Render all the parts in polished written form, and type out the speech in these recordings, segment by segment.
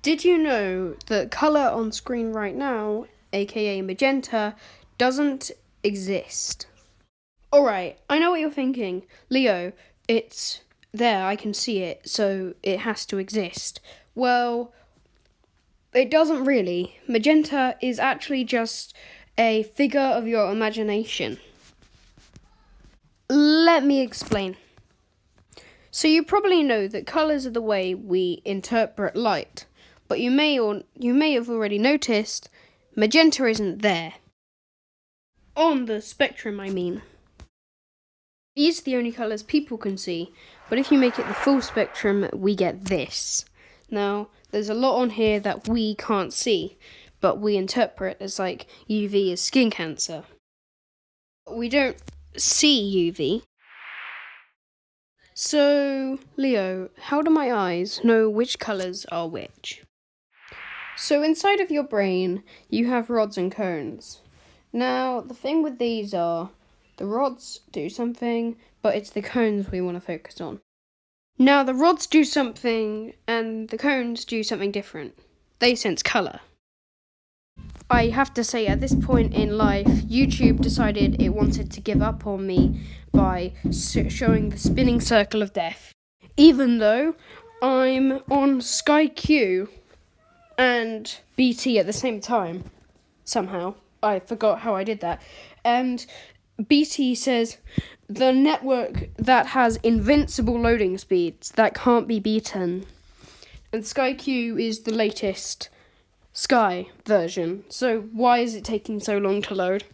Did you know that colour on screen right now, aka magenta, doesn't exist? Alright, I know what you're thinking. Leo, it's there, I can see it, so it has to exist. Well, it doesn't really. Magenta is actually just a figure of your imagination. Let me explain. So you probably know that colours are the way we interpret light, but you may have already noticed magenta isn't there. On the spectrum, I mean. These are the only colours people can see, but if you make it the full spectrum, we get this. Now, there's a lot on here that we can't see, but we interpret as like UV is skin cancer. We don't see UV. So, Leo, how do my eyes know which colours are which? So inside of your brain, you have rods and cones. Now, the thing with these are, the rods do something, but it's the cones we want to focus on. Now, the rods do something, and the cones do something different. They sense colour. I have to say, at this point in life, YouTube decided it wanted to give up on me by showing the spinning circle of death. Even though I'm on Sky Q and BT at the same time, somehow. I forgot how I did that. And BT says, the network that has invincible loading speeds that can't be beaten. And Sky Q is the latest Sky version. So why is it taking so long to load?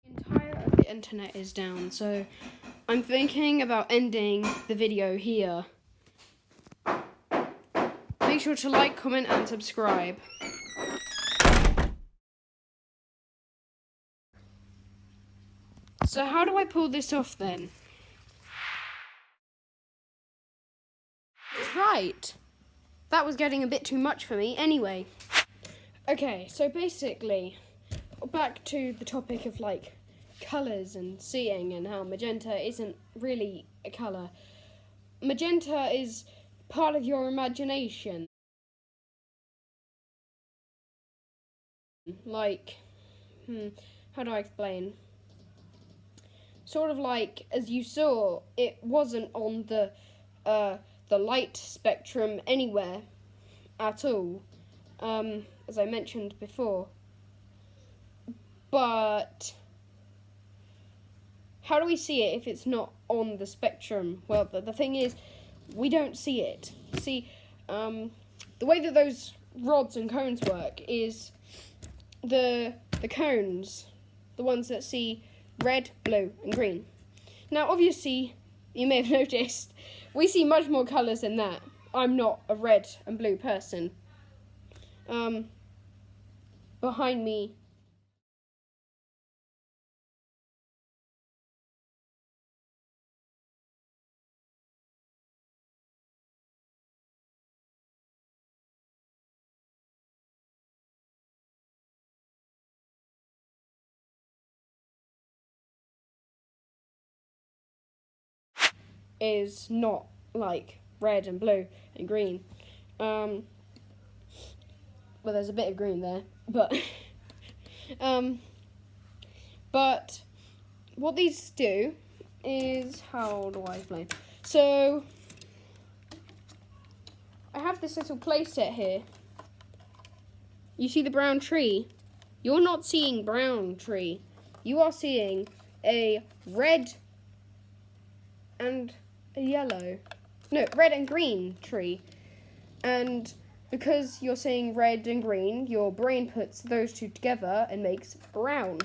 The entire of the internet is down, so I'm thinking about ending the video here. Make sure to like, comment, and subscribe. So how do I pull this off then? Right. That was getting a bit too much for me. Anyway. Okay, so basically, back to the topic of like colours and seeing and how magenta isn't really a colour. Magenta is part of your imagination. Like, how do I explain? Sort of like, as you saw, it wasn't on the light spectrum anywhere at all, as I mentioned before. But how do we see it if it's not on the spectrum? Well, the thing is, we don't see it. See, the way that those rods and cones work is the cones, the ones that see red, blue, and green. Now, obviously, you may have noticed, we see much more colours than that. I'm not a red and blue person. Behind me is not like red and blue and green. Well, there's a bit of green there, but but what these do is, how do I explain? So I have this little playset here. You see the brown tree? You're not seeing brown tree. You are seeing a red and a yellow. No, red and green tree. And because you're seeing red and green, your brain puts those two together and makes brown.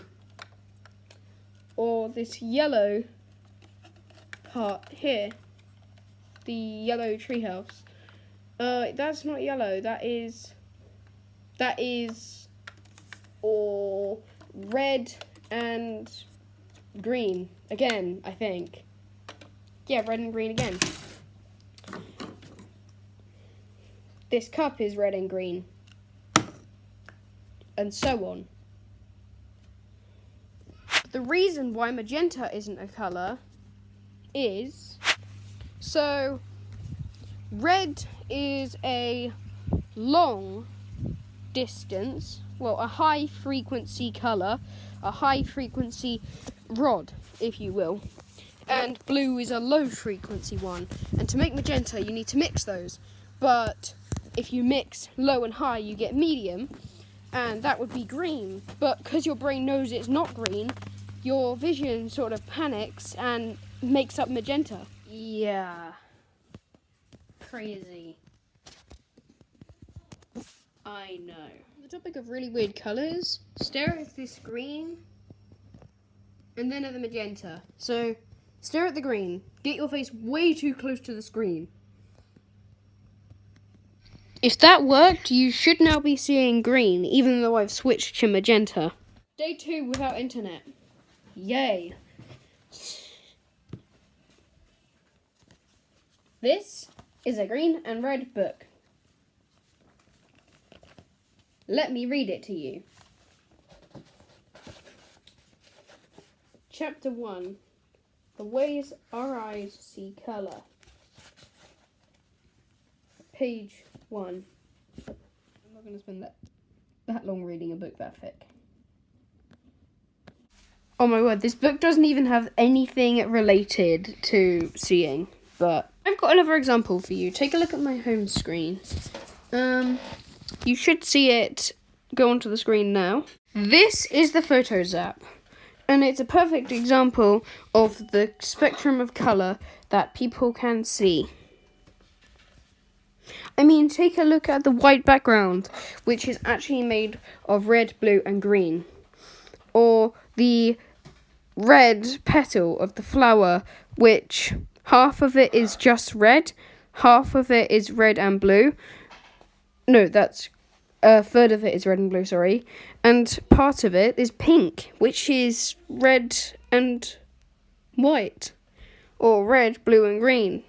Or this yellow part here. The yellow treehouse. That's not yellow, that is or red and green again, I think. Yeah, red and green again. This cup is red and green. And so on. the reason why magenta isn't a colour is, so red is a long distance, well, a high frequency colour, a high frequency rod, if you will, and blue is a low frequency one, and to make magenta you need to mix those, but if you mix low and high you get medium, and that would be green, but because your brain knows it's not green, your vision sort of panics and makes up magenta. Yeah. Crazy. I know. On the topic of really weird colours, stare at this green and then at the magenta. So, stare at the green. Get your face way too close to the screen. If that worked, you should now be seeing green, even though I've switched to magenta. Day 2 without internet. Yay. This is a green and red book. Let me read it to you. Chapter 1. The ways our eyes see colour. Page 1. I'm not going to spend that long reading a book that thick. Oh my word, this book doesn't even have anything related to seeing, but I've got another example for you. Take a look at my home screen. You should see it go onto the screen now. This is the Photos app, and it's a perfect example of the spectrum of colour that people can see. I mean, take a look at the white background, which is actually made of red, blue, and green. Or the red petal of the flower, which half of it is just red, half of it is red and blue. No, that's a third of it is red and blue, sorry. And part of it is pink, which is red and white. Or red, blue, and green.